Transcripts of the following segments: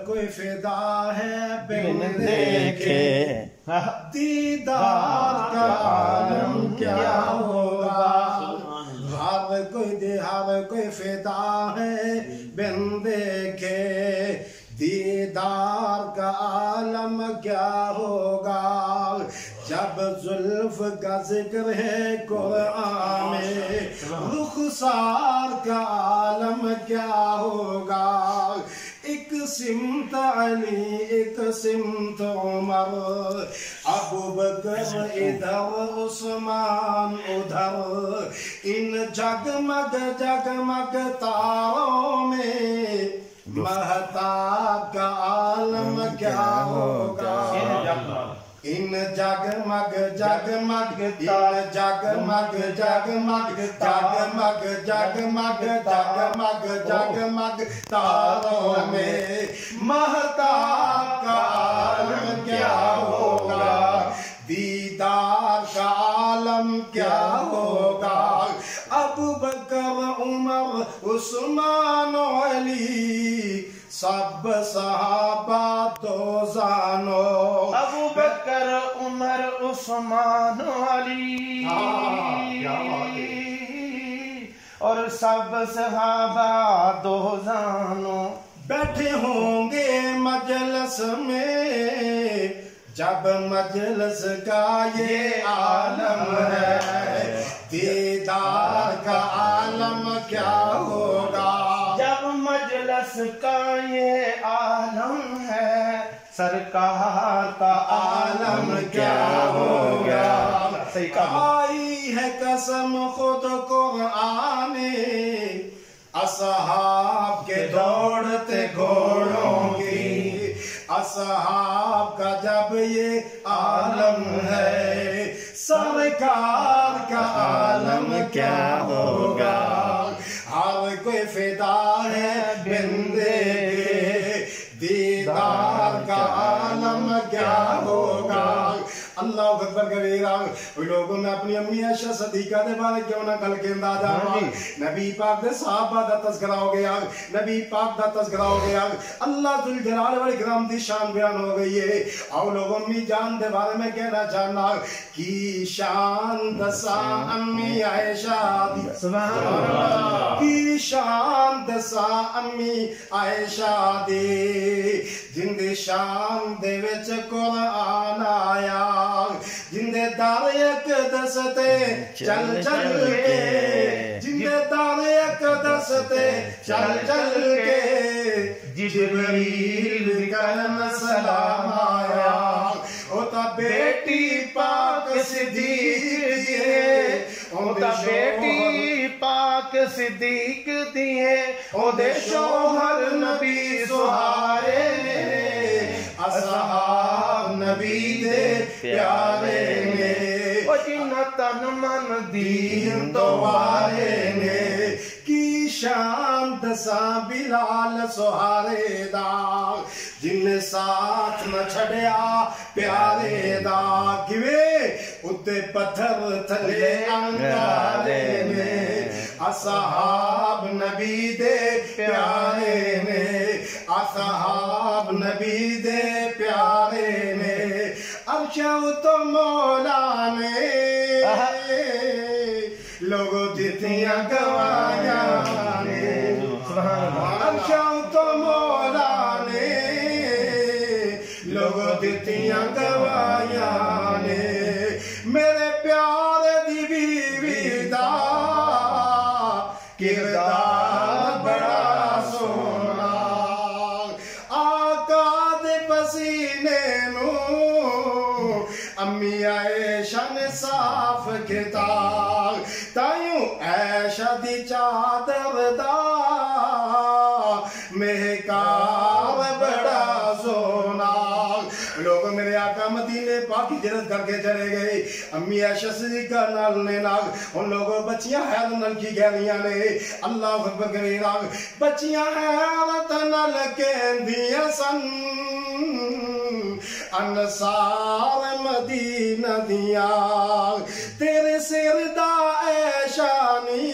کوئی فدا ہے بن دیکھے دیدار کا عالم کیا ہوگا ہر کوئی فدا ہے بن دیکھے دیدار کا عالم کیا ہوگا جب زلف کا ذکر ہے قرآن میں رخسار کا عالم کیا ہوگا ایک سمت علی ایک سمت عمر ابوبکر ادھر عثمان ادھر ان جگمگ جگمگ تاروں میں مہتاب کا عالم کیا ہوگا ان جگمگ جگمگ جگمگ جگمگ جگمگ جگمگ جگمگ جگمگ تاروں میں مہتاب کا عالم کیا ہوگا دیدار کا عالم کیا ہوگا ابوبکر عمر عثمان علی سب صحابہ تو زانو ابوبکر عمر عثمان علی اور سب صحابہ دو زانو بیٹھے ہوں گے مجلس میں جب مجلس کا یہ عالم ہے دیدار کا عالم کیا ہوگا جب مجلس کا یہ عالم ہے سرکار کا عالم کیا ہوگا آئی ہے قسم خود قرآن اصحاب کے دوڑتے گھوڑوں کی اصحاب کا جب یہ عالم ہے سرکار کا عالم کیا ہوگا ہر کوئی فدا ہے بن دیکھے دیدار کا عالم کیا ہوگا اللہ اکبر کبیرہ لوگوں نے اپنی امی عائشہ صدیقہ دے بارے کیوں نہ کل کے اندازہ نبی پاک دے صحابہ دا تذکرہ ہو گیا نبی پاک دا تذکرہ ہو گیا اللہ ذوالجلال والاکرام دی شان بیان ہو گئی ہے اور لوگوں امی جان دے بارے میں کہنا چاہنا کی شان دسا امی عائشہ دی سبحان اللہ کی شان دسا امی عائشہ دی جن دی شان دے وچ قرآن آیا جن دے دار اقدس تے چل چل کے جن دے دار اقدس تے چل چل کے جبریل کرم سلام آیا ہوتا بیٹی پاک صدیق دیئے ہوتا بیٹی پاک صدیق دیئے او دے شوہر نبی سہارے اصحاب نبی دے پیارے نے او جنہ تن من دین تو وارے نے کی شان دساں بلال سہارے دا جن ساتھ نہ چھڑیا پیارے دا کیویں اتے پتھر تھلے انگارے نے اصحاب نبی دے پیارے نے اصحاب نبی دے پیارے نے عرشہ تو مولا نے لوگوں جتیاں گوایا نے عرشہ تو مولا نے لوگوں جتیاں گوایا نے میرے پیارے دی بیوی دا کردار بڑا سونا آقا دے پسینے نو امی عائشہ نے صاف کھتا تائیوں عائشہ دی چادر دا مہکار بڑا سونا لوگ میرے آقا مدینے پاک ہجرت کر کے چلے گئے امی عائشہ صدیقہ نال نے ناگ ان لوگوں بچیاں حیرت نال کی گہریاں نے اللہ اکبر کبیرہ بچیاں حیرت نال کہندیاں سن انصار مدینہ دیاں تیرے سر دا عائشانی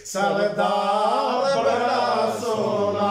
سردار بڑا سونا